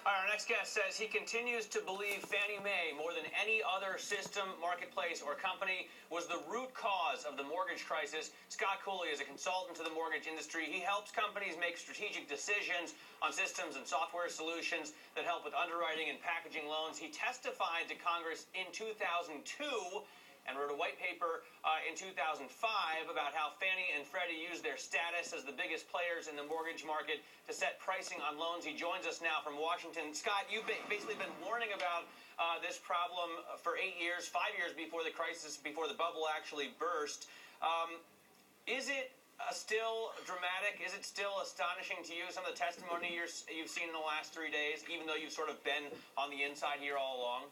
All right, our next guest says he continues to believe Fannie Mae, more than any other system, marketplace, or company, was the root cause of the mortgage crisis. Scott Cooley is a consultant to the mortgage industry. He helps companies make strategic decisions on systems and software solutions that help with underwriting and packaging loans. He testified to Congress in 2002 and wrote a white paper in 2005 about how Fannie and Freddie used their status as the biggest players in the mortgage market to set pricing on loans. He joins us now from Washington. Scott, you've basically been warning about this problem for 8 years, 5 years before the crisis, before the bubble actually burst. Is it still dramatic? Is it still astonishing to you, some of the testimony you've seen in the last 3 days, even though you've sort of been on the inside here all along?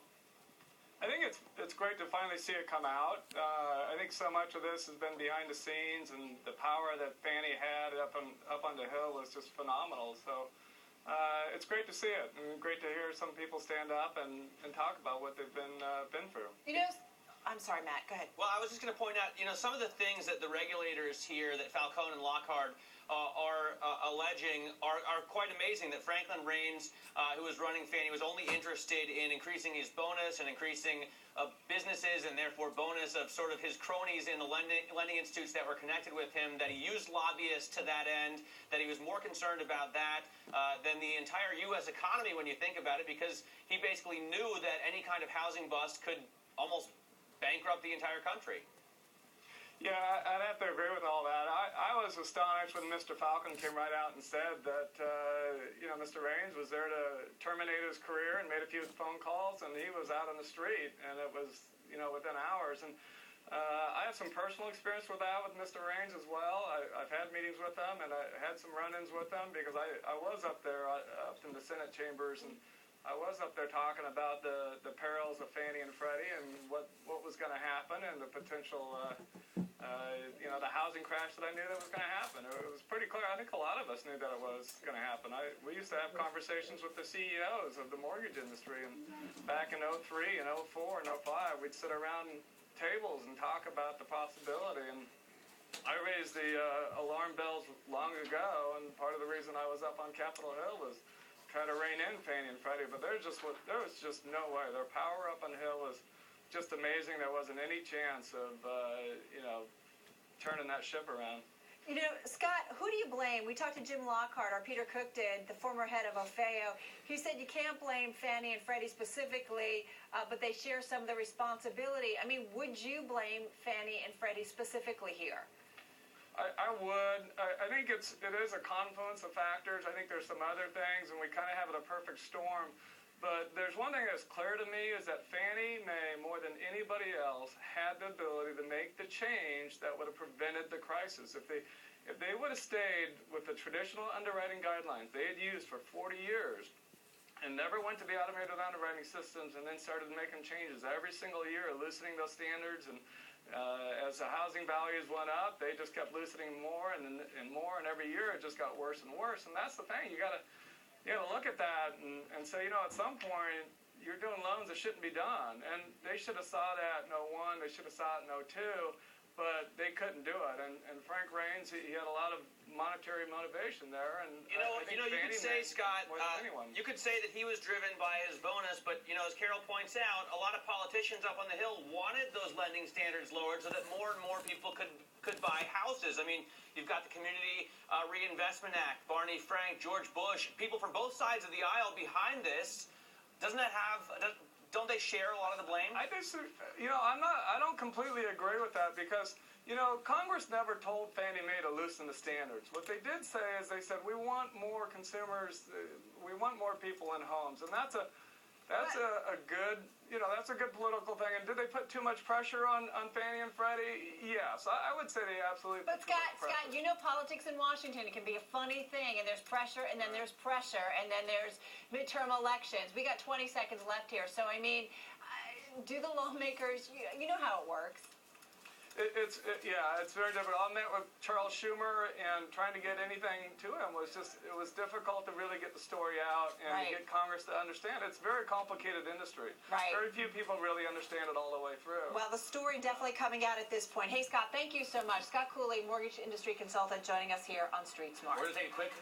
I think it's great to finally see it come out. I think so much of this has been behind the scenes, and the power that Fannie had up on the Hill was just phenomenal. So it's great to see it, and great to hear some people stand up and talk about what they've been through. You know, I'm sorry, Matt. Go ahead. Well, I was just going to point out, some of the things that the regulators here, that Falcone and Lockhart are alleging, are quite amazing. That Franklin Raines, who was running Fannie, was only interested in increasing his bonus and increasing businesses and therefore bonus of sort of his cronies in the lending institutes that were connected with him, that he used lobbyists to that end, that he was more concerned about that than the entire U.S. economy when you think about it, because he basically knew that any kind of housing bust could almost bankrupt the entire country. Yeah, I'd have to agree with all that. I was astonished when Mr. Falcon came right out and said that, Mr. Raines was there to terminate his career and made a few phone calls, and he was out on the street, and it was, within hours. And I have some personal experience with that with Mr. Raines as well. I've had meetings with him, and I had some run-ins with him because I was up there, up in the Senate chambers, and I was up there talking about the perils of Fannie and Freddie and what was going to happen and the potential, the housing crash that I knew that was going to happen. It was pretty clear. I think a lot of us knew that it was going to happen. We used to have conversations with the CEOs of the mortgage industry, and back in 03 and 04 and 05, we'd sit around tables and talk about the possibility. And I raised the alarm bells long ago, and part of the reason I was up on Capitol Hill was try to rein in Fannie and Freddie, but there was just no way. Their power up on the Hill was just amazing. There wasn't any chance of turning that ship around. Scott, who do you blame? We talked to Jim Lockhart, or Peter Cook did, the former head of OFEO. He said you can't blame Fannie and Freddie specifically, but they share some of the responsibility. I mean, would you blame Fannie and Freddie specifically here? I would. I think it is a confluence of factors. I think there's some other things, and we kind of have it a perfect storm. But there's one thing that's clear to me is that Fannie Mae, more than anybody else, had the ability to make the change that would have prevented the crisis. If they would have stayed with the traditional underwriting guidelines they had used for 40 years and never went to the automated underwriting systems and then started making changes every single year, loosening those standards, and as the housing values went up, they just kept loosening more and more, and every year it just got worse and worse. And that's the thing. You got to look at that and say, at some point, you're doing loans that shouldn't be done. And they should have saw that in 01, they should have saw it in 02, but they couldn't do it. And Frank Raines, he had a lot of monetary motivation there. And you could say, Scott, you could say that he was driven by his bonus, but, as Carol points out, a lot of politicians up on the Hill wanted those lending standards lowered so that more and more people could buy houses. I mean, you've got the Community Reinvestment Act, Barney Frank, George Bush, people from both sides of the aisle behind this. Don't they share a lot of the blame? I don't completely agree with that because, Congress never told Fannie Mae to loosen the standards. What they did say is they said, we want more consumers, we want more people in homes. And that's a good political thing. And did they put too much pressure on Fannie and Freddie? Yes, I would say they absolutely put too much pressure. Scott, politics in Washington, it can be a funny thing, and there's pressure, and then there's pressure, and then there's midterm elections. We got 20 seconds left here, so I mean, do the lawmakers, you know how it works. It's very difficult. I met with Charles Schumer, and trying to get anything to him was it was difficult to really get the story out and to get Congress to understand. It's a very complicated industry. Right. Very few people really understand it all the way through. Well, the story definitely coming out at this point. Hey, Scott, thank you so much. Scott Cooley, mortgage industry consultant, joining us here on Street Smart. We're going to take a quick